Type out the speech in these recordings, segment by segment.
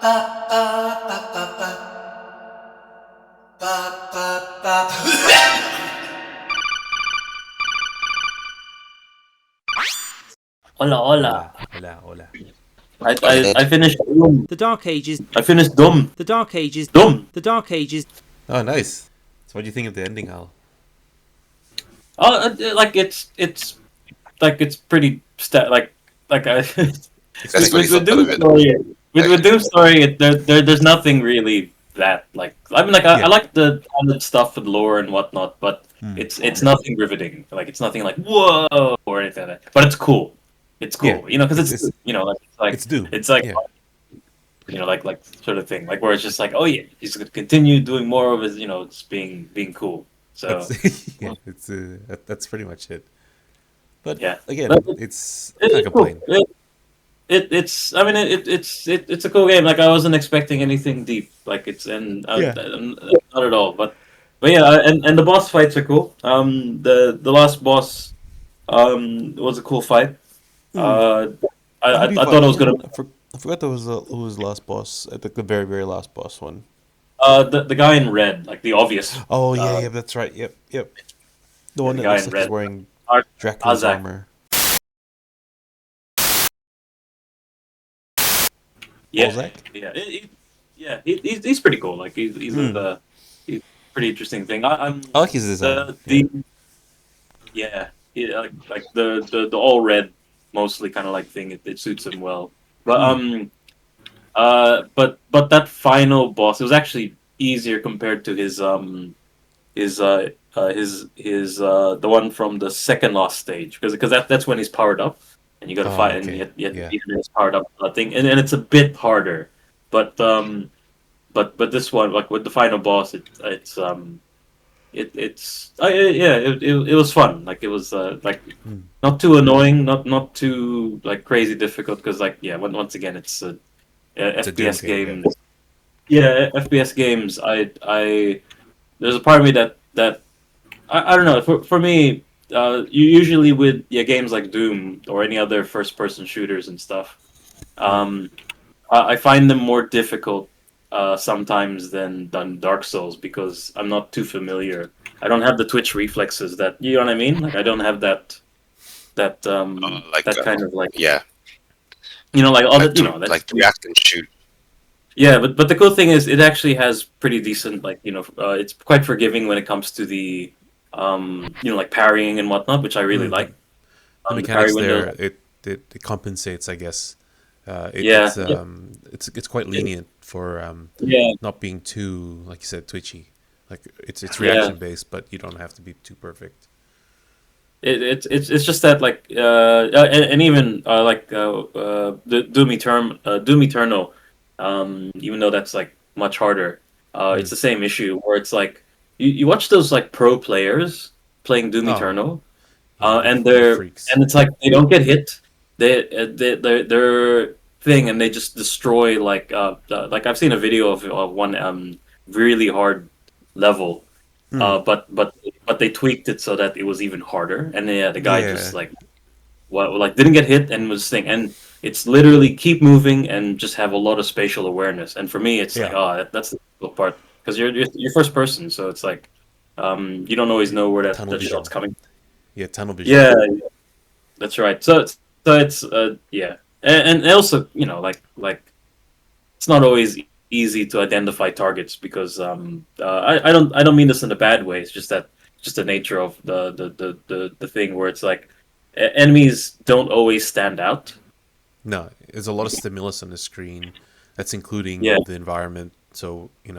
Hola, hola. Hola, hola, hola. I finished Doom. The Dark Ages. I finished Doom. The Dark Ages. Doom. The Dark Ages. Oh, nice. So, what do you think of the ending, Al? Oh, like it's pretty like I That's what he with thought of Doom it. Story with Doom Story there's nothing really that like I mean like I Yeah. like the added stuff with lore and whatnot, but Hmm. it's nothing riveting. Like it's nothing like whoa or anything like that. But it's cool. It's Yeah. cool, you know, because It's you know it's Doom. it's like Yeah. you know like sort of thing like where it's just like oh yeah he's gonna continue doing more of his you know it's being cool. That's So yeah. It's that's pretty much it. But yeah, but again, it's I can't it's cool. complain. It's I mean it's a cool game. Like I wasn't expecting anything deep. Like it's and Yeah. not at all. But yeah, and the boss fights are cool. The last boss was a cool fight. Hmm. Uh, Who do you I fight thought I was again? gonna I forgot there was who was the last boss. I think the very very last boss one. the guy in red like the obvious Oh yeah, uh yeah, that's right. Yep, yep. The yeah, one the that guy looks in like he's red wearing Ar- Dracula's Azak. armor. Yeah, Balzac. yeah, he's pretty cool. Like Hmm. he's a pretty interesting thing. I'm I like his design. Yeah. the yeah, like the all red mostly kind of like thing. It suits him well. But Hmm. but that final boss it was actually easier compared to his the one from the second last stage because that's when he's powered up and you got to Oh, fight and okay. you have to Yeah. beat him his powered up thing and it's a bit harder. But but this one like with the final boss it's yeah it was fun like it was like Hmm. not too annoying not too like crazy difficult because like yeah once again it's It's a Doom FPS game. Yeah. games yeah FPS games I there's a part of me that I don't know for me you usually with yeah games like Doom or any other first person shooters and stuff Hmm. um I find them more difficult sometimes than Dark Souls because I'm not too familiar. I don't have the twitch reflexes that you know what I mean. Like I don't have Like, that kind of like yeah, you know like all like that you to know that's like to react and shoot. yeah. But the cool thing is it actually has pretty decent like you know it's quite forgiving when it comes to the you know like parrying and whatnot, which I really Hmm. like. The The parry mechanics windows. there, it compensates, I guess. Yeah, yeah, It's quite lenient for yeah, not being too, like you said, twitchy. Like it's yeah. reaction based, but you don't have to be too perfect. It's just that like and even like the Doom Eternal, even though that's like much harder, Hmm. it's the same issue where it's like you watch those like pro players playing Doom Oh Eternal, yeah, and they're they're freaks. and it's like they don't get hit, they're thing and they just destroy like I've seen a video of one really hard level Hmm. but they tweaked it so that it was even harder, and yeah, the guy just Yeah, like what like didn't get hit and was thing, and it's literally keep moving and just have a lot of spatial awareness. And for me, it's like yeah, that's the difficult part because you're first person, so it's like you don't always know where tunnel that shot's vision. coming. Yeah, tunnel vision. Yeah, that's right. So it's yeah, and also you know like it's not always easy to identify targets because I don't mean this in a bad way. It's just that just the nature of the thing where it's like enemies don't always stand out. No, there's a lot of stimulus on the screen. That's Yeah, including the environment. So it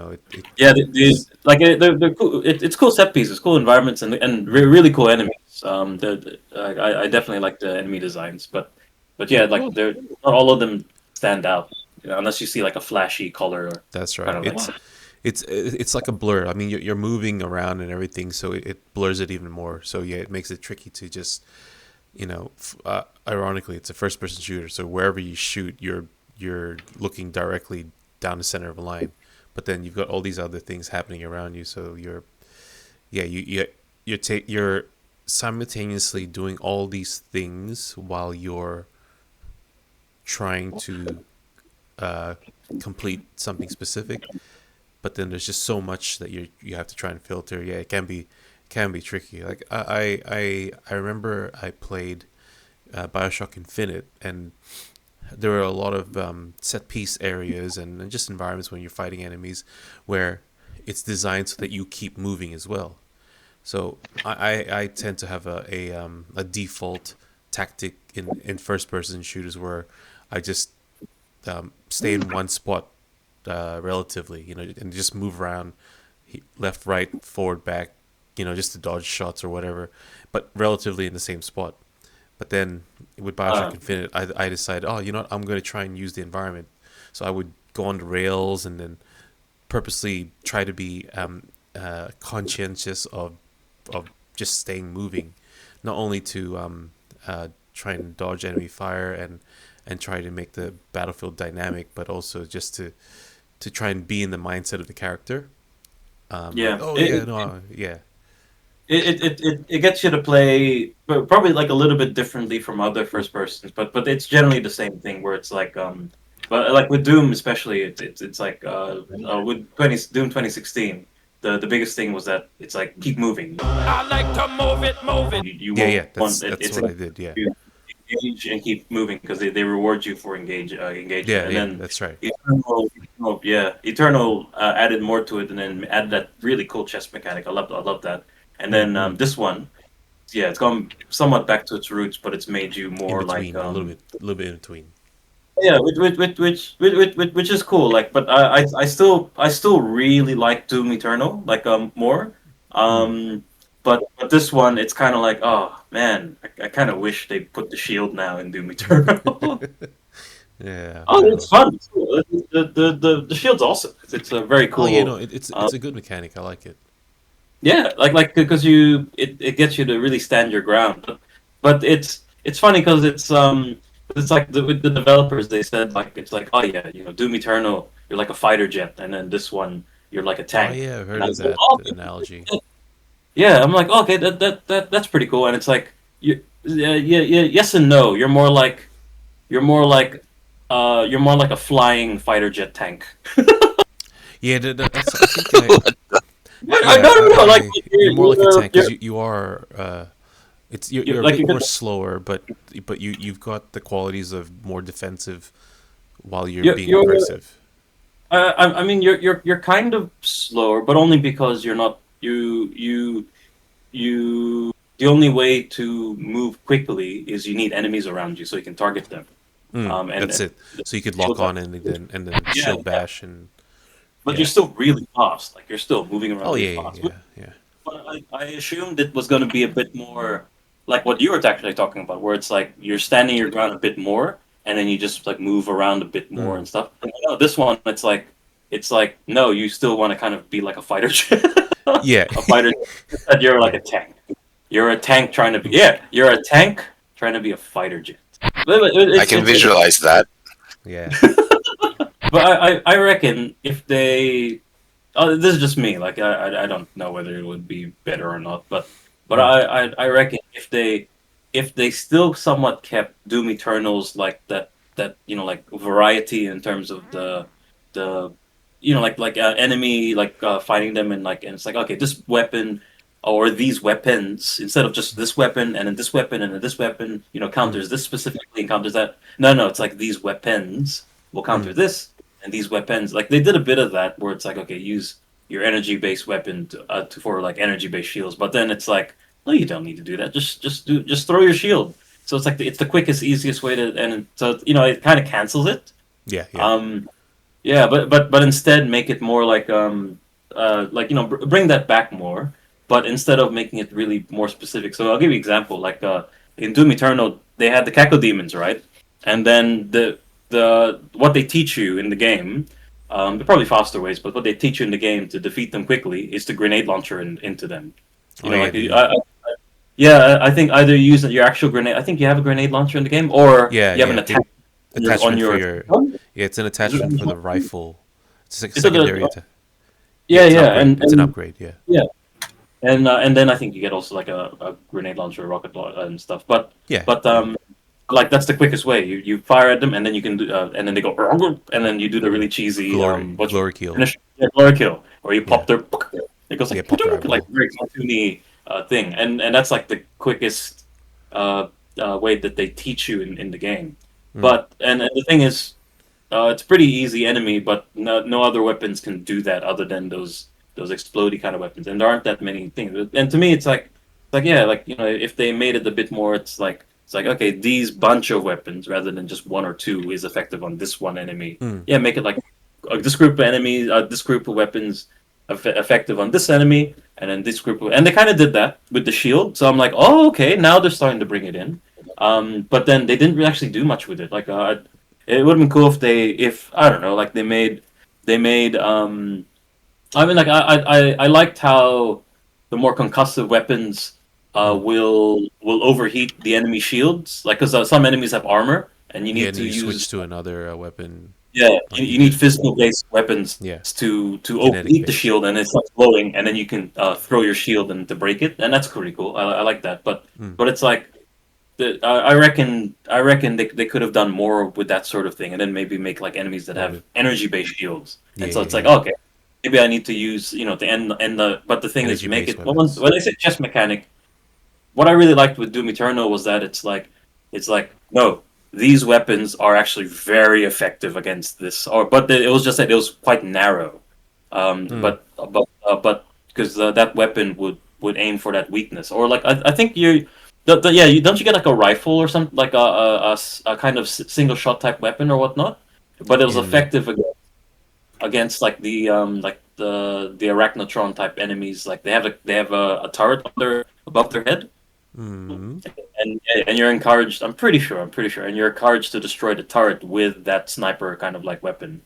yeah. it's Like they're cool. It's cool set pieces, cool environments, and really cool enemies. I definitely like the enemy designs, but yeah, like they're not all of them stand out you know, unless you see like a flashy color or that's kind right. of like It's like a blur. I mean, you're moving around and everything, so it blurs it even more. So yeah, it makes it tricky to just ironically, it's a first-person shooter. So wherever you shoot, you're looking directly down the center of a line. But then you've got all these other things happening around you. So yeah, you're simultaneously doing all these things while you're trying to complete something specific. But then there's just so much that you have to try and filter. Yeah, it can be tricky. Like I remember I played Bioshock Infinite, and there were a lot of set piece areas and just environments when you're fighting enemies where it's designed so that you keep moving as well. So I tend to have a default tactic in first person shooters where I just stay in one spot relatively, and just move around left, right, forward, back, just to dodge shots or whatever, but relatively in the same spot. But then with Bioshock Infinite, I decided, oh, you know what, I'm going to try and use the environment. So I would go on the rails and then purposely try to be conscientious of just staying moving, not only to try and dodge enemy fire and try to make the battlefield dynamic, but also just to try and be in the mindset of the character. Yeah. Like, oh yeah, no, yeah. It gets you to play probably like a little bit differently from other first persons, but it's generally the same thing where it's like but like with Doom especially, it's like with Doom 2016, the biggest thing was that it's like keep moving. I like to move it. You Yeah, won't yeah, want that's it's what like I did. Yeah, you engage and keep moving because they reward you for engagement. yeah, And yeah, then that's right. Eternal added more to it, and then added that really cool chess mechanic. I love that. And then Mm-hmm. this one, yeah, it's gone somewhat back to its roots, but it's made you In more like between, a little bit in between. yeah, which is cool. Like, but I still really like Doom Eternal like more. Mm. But this one, it's kind of like, oh man, I kind of wish they put the shield now in Doom Eternal. Yeah, Oh, I it's know. fun. It's cool. The shield's awesome. It's a very Oh yeah, no, cool. it's a good mechanic. I like it. Yeah, like because it gets you to really stand your ground. But it's funny because it's like with the developers they said like it's like, oh yeah, Doom Eternal, you're like a fighter jet, and then this one you're like a Oh tank. yeah, I've And heard I of was like, that oh, analogy. yeah, I'm like, okay, that's pretty cool. And it's like yeah, yes and no. You're more like a flying fighter jet tank. Yeah, that's. I think I yeah, don't know, like you're more like a tank because you're, you are. It's you're a like bit you're more gonna. slower, but you've got the qualities of more defensive while you're You're, being you're aggressive. I mean, you're kind of slower, but only because you're not you. The only way to move quickly is you need enemies around you so you can target them. That's And it. So you could lock shields are on and then yeah, shield yeah. bash and But you're yeah. still really fast. Like you're still moving around Oh really yeah, fast. yeah, yeah. But I assumed it was going to be a bit more like what you were actually talking about, where it's like you're standing your ground a bit more, and then you just like move around a bit more Mm. and stuff. But no, this one, it's like no, you still want to kind of be like a fighter jet, Yeah. a fighter jet, but you're like Yeah. a tank. You're a tank trying to be you're a tank trying to be a fighter jet. I can visualize that. Yeah. But I reckon if they this is just me. Like I don't know whether it would be better or not, but Mm. I reckon if they still somewhat kept Doom Eternals like that like variety in terms of the like enemy like fighting them and it's like okay, this weapon or these weapons instead of just this weapon and then this weapon and then this weapon Mm. counters this specifically and counters that. No, it's like these weapons will counter Mm. this and these weapons. Like they did a bit of that where it's like okay, use your energy based weapon for like energy based shields, but then it's like no, you don't need to do that. Just throw your shield. So it's like it's the quickest, easiest way to, and so it kind of cancels it. Yeah, yeah. Um, yeah, but instead make it more like bring that back more, but instead of making it really more specific. So I'll give you an example. Like in Doom Eternal, they had the Caco demons, right? And then the what they teach you in the game, they're probably faster ways, but what they teach you in the game to defeat them quickly is the grenade launcher into them. Oh yeah, Like the yeah, I think either you use your actual grenade. I think you have a grenade launcher in the game, or yeah, you have an yeah. attack on Attachment for your. your yeah, it's an Is it attachment for the rifle. It's like a is it secondary yeah, yeah, it's an yeah, upgrade. It's an upgrade, yeah. yeah, and then I think you get also like a grenade launcher, and stuff. But Yeah, but yeah. like that's the quickest way. You fire at them, and then you can do, and then they go, and then you do the really cheesy glory kill. glory kill, or you Yeah. pop their. It goes like Pop their eyeball. like very cartoony thing, and that's like the quickest way that they teach you in the game. But and the thing is, it's pretty easy enemy, but no other weapons can do that other than those explodey kind of weapons, and there aren't that many things. And to me, it's like yeah, like if they made it a bit more, it's like okay, these bunch of weapons rather than just one or two is effective on this one enemy. Yeah, make it like this group of enemies, this group of weapons effective on this enemy, and then this group of, and they kind of did that with the shield. So I'm like, oh okay, now they're starting to bring it in. But then they didn't actually do much with it. Like it would have been cool if I don't know, like they made. I mean, like I liked how the more concussive weapons will overheat the enemy shields, like because some enemies have armor and you need to use switch to another weapon. Yeah, you need physical based weapons Yeah. to Kinetic overheat the based. shield, and it starts glowing, and then you can throw your shield and to break it, and that's pretty cool. I like that, but it's like I reckon they could have done more with that sort of thing, and then maybe make like enemies that have energy based shields, and so it's like okay, maybe I need to use to end the. But the thing is, make it weapons. when I say chess mechanic, what I really liked with Doom Eternal was that it's like no, these weapons are actually very effective against this, but it was just that it was quite narrow, but because that weapon would aim for that weakness, or like I think don't you get like a rifle or something like a kind of single shot type weapon or whatnot, but it was effective against like the Arachnotron type enemies. Like they have a turret above their head. And you're encouraged. I'm pretty sure, and you're encouraged to destroy the turret with that sniper kind of like weapon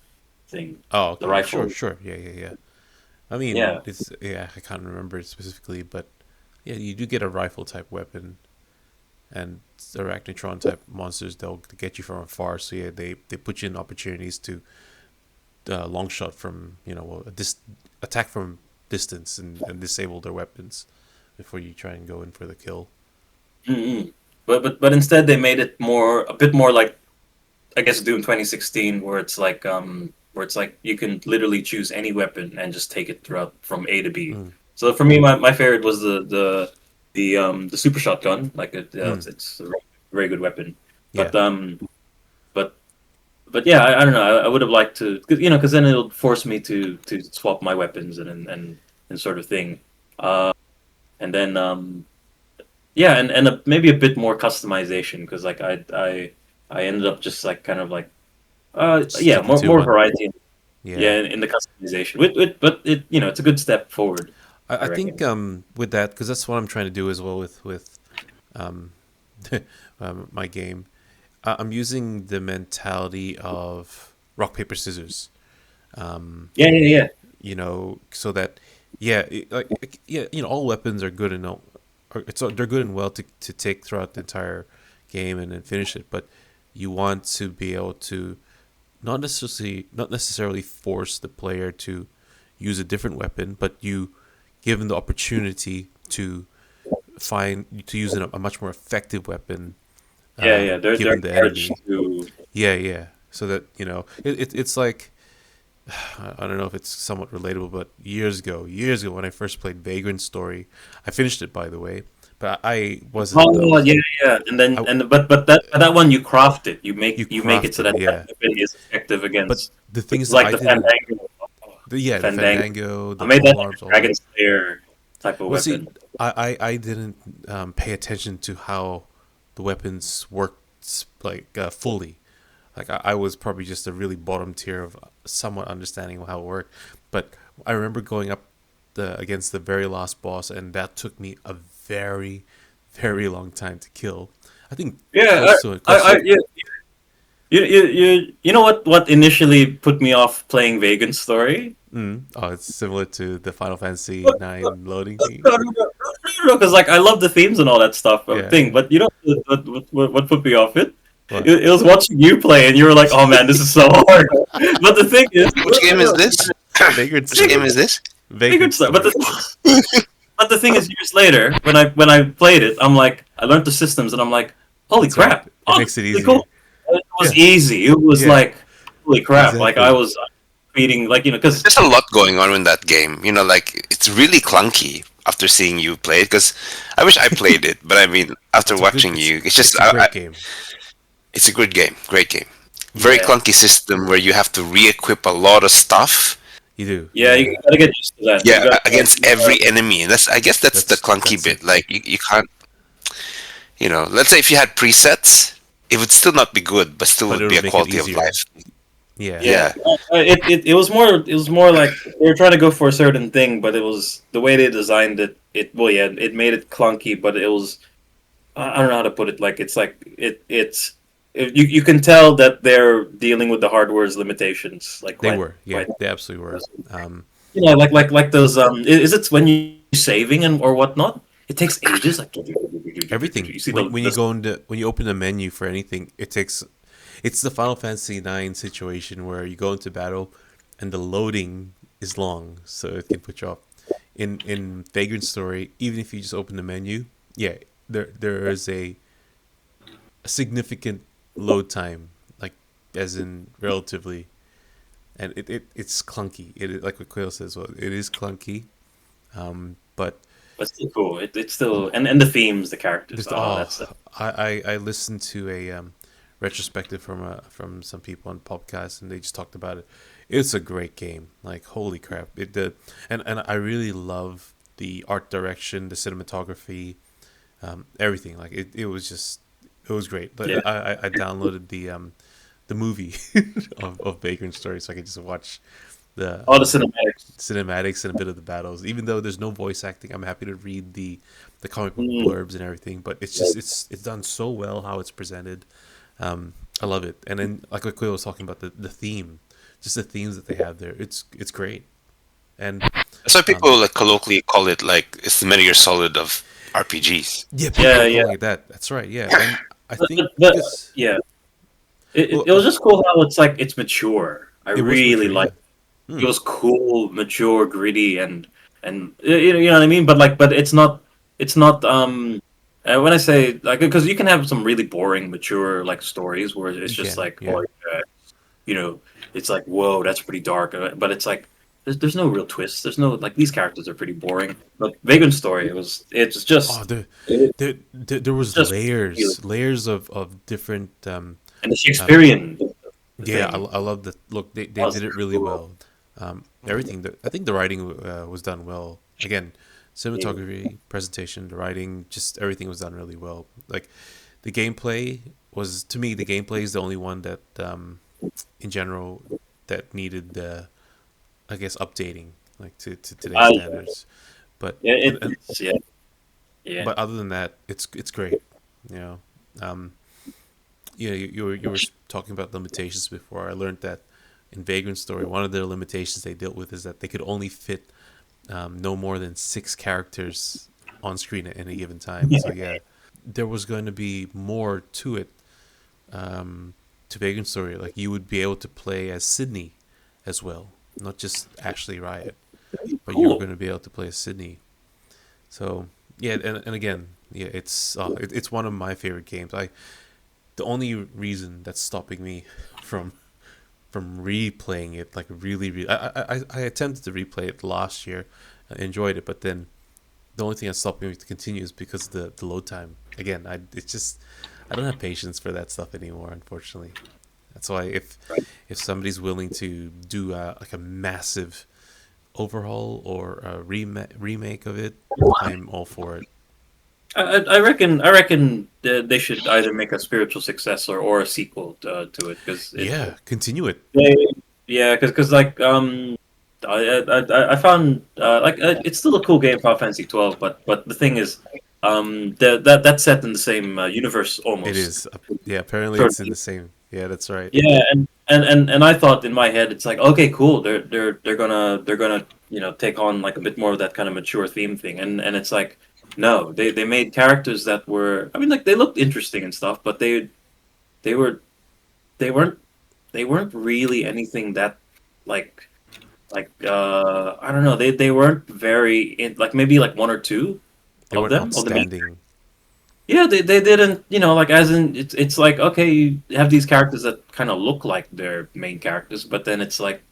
thing. Oh, okay. The rifle. Sure. Yeah. I mean, I can't remember it specifically, but yeah, you do get a rifle type weapon, and Arachnotron type monsters, they'll get you from afar. So yeah, they put you in opportunities to long shot from attack from distance and disable their weapons before you try and go in for the kill. Mm-hmm. But instead they made it a bit more like I guess Doom 2016, where it's like you can literally choose any weapon and just take it throughout from A to B. So for me, my favorite was the super shotgun. Like it's a very good weapon. But but yeah, I don't know. I would have liked to, because then it'll force me to swap my weapons and sort of thing. And then maybe a bit more customization, because like I ended up just like kind of like more variety. In the customization. But it's a good step forward. I think with that, because that's what I'm trying to do as well with my game. I'm using the mentality of rock paper scissors. Yeah. So that all weapons are good and they're good and well to take throughout the entire game and then finish it. But you want to be able to not necessarily force the player to use a different weapon, but you give them the opportunity to use a much more effective weapon. They're given the enemy. To... So that it's like, I don't know if it's somewhat relatable, but years ago when I first played Vagrant Story, I finished it, by the way, but I wasn't. And then but that one you craft it, you make it so that weapon is effective against. But the thing is, like the Fandango. The Fandango, the I made that arms, Dragon Slayer type of weapon. See, I didn't pay attention to how the weapons worked like fully. Like I was probably just a really bottom tier of somewhat understanding how it worked. But I remember going up against the very last boss, and that took me a very, very long time to kill. I think. You know what initially put me off playing Vagrant Story? Oh, it's similar to the Final Fantasy 9 loading thing. No, because like I love the themes and all that stuff thing, but you know what put me off it? It was watching you play, and you were like, "Oh man, this is so hard." But the thing is, which game is this? Vagrant Which game is this? Vagrant Story. But the thing is, years later, when I played it, I'm like, I learned the systems, and I'm like, holy That's right. crap! It Oh, makes it really easier. cool. It was Yeah, easy. It was yeah, like, holy crap! Like I exactly. was reading, like because There's a lot going on in that game. Like it's really clunky after seeing you play it. Because I wish I played it, but I mean, after watching you, it's just It's a great game. it's a good game, great game. Very Yeah, yeah, clunky system where you have to re-equip a lot of stuff. you do. yeah, Yeah, you gotta get used to that. You Yeah, got against every enemy, and I guess that's the clunky that's it. bit. Like you can't, let's say if you had presets, it would still not be good, but still But would it'll be a make it quality of easier. life. Yeah, yeah. Yeah, It was more like they were trying to go for a certain thing, but it was the way they designed it. It made it clunky, but it was I don't know how to put it. You can tell that they're dealing with the hardware's limitations. Like they quite were. Yeah, quite. they absolutely were. Like those. Is it when you saving and or whatnot? It takes ages. Like Everything you see when you go into when you open the menu for anything, it's the Final Fantasy IX situation where you go into battle and the loading is long, so it can put you off. In Vagrant Story, even if you just open the menu, yeah, there is a significant load time, like as in relatively, and it's clunky. Like what Quail says, well, it is clunky, but But still cool. It's still and the themes, the characters. just Oh, that's I listened to a retrospective from some people on podcast, and they just talked about it. It's a great game. Like holy crap! It did, and I really love the art direction, the cinematography, everything. Like it was great. yeah. But I downloaded the movie of Vagrant Story, so I could just watch the All the cinematics. cinematics and a bit of the battles. Even though there's no voice acting, I'm happy to read the comic book Mm, blurbs and everything. But it's just it's done so well how it's presented. I love it. And then like what Quill was talking about the theme, just the themes that they have there. It's great. And that's why people like colloquially call it like it's the Metal Gear Solid of RPGs. yeah, people yeah, are yeah. calling it that. That's right. Yeah, and I think But because yeah, it, it, well, it was just cool how it's mature. I it was really mature. like. Yeah. It Hmm. was cool, mature, gritty, and you know what I mean. But it's not. When I say like, because you can have some really boring, mature like stories where it's You just can. like, Yeah. oh yeah, you know, it's like whoa, that's pretty dark. But it's like there's no real twist. There's no like these characters are pretty boring. But Vagrant Story, it's Oh, just there, there was just layers of different and the um Shakespearean yeah, thing. I love the look. They Was did it really cool. well. Everything. I think the writing was done well. Again, Yeah. cinematography, presentation, the writing, just everything was done really well. Like the gameplay was to me the gameplay is the only one that in general that needed I guess updating like to today's I standards. But Yeah, and it's yeah, yeah. but other than that, it's great. You know, yeah, you were talking about limitations before. I learned that in Vagrant Story, one of the limitations they dealt with is that they could only fit no more than 6 characters on screen at any given time. So yeah, there was going to be more to it to Vagrant Story. Like you would be able to play as Sydney as well, not just Ashley Riot, but you were Cool. going to be able to play as Sydney. So yeah, and again, yeah, it's one of my favorite games. The only reason that's stopping me from replaying it, like really, I attempted to replay it last year, I enjoyed it, but then the only thing that's stopping me to continue is because the load time. Again, it's just I don't have patience for that stuff anymore, unfortunately. That's why if somebody's willing to do like a massive overhaul or a remake of it, I'm all for it. I reckon they should either make a spiritual successor or a sequel to it because Yeah, continue it. yeah, because like I found like it's still a cool game, Final Fantasy 12, but the thing is, that's set in the same universe It almost. is. Yeah, apparently Sort it's in of. the same. Yeah, that's right. Yeah, and I thought in my head it's like okay, cool. They're gonna take on like a bit more of that kind of mature theme thing, and it's like no, they made characters that were I mean like they looked interesting and stuff, but they were they weren't they weren't really anything that like I don't know they weren't very like maybe like one or two They weren't of the main outstanding. Yeah, they didn't, like, as in, it's like, okay, you have these characters that kind of look like their main characters, but then it's like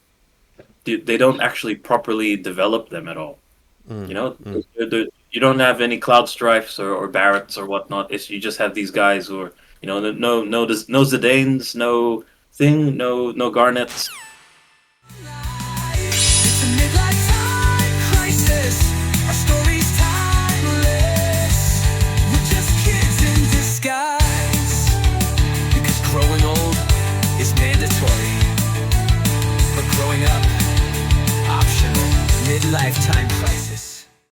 they don't actually properly develop them at all. You know, you don't have any Cloud Strifes or Barretts or whatnot. It's you just have these guys who are, no Zidanes, no Garnets.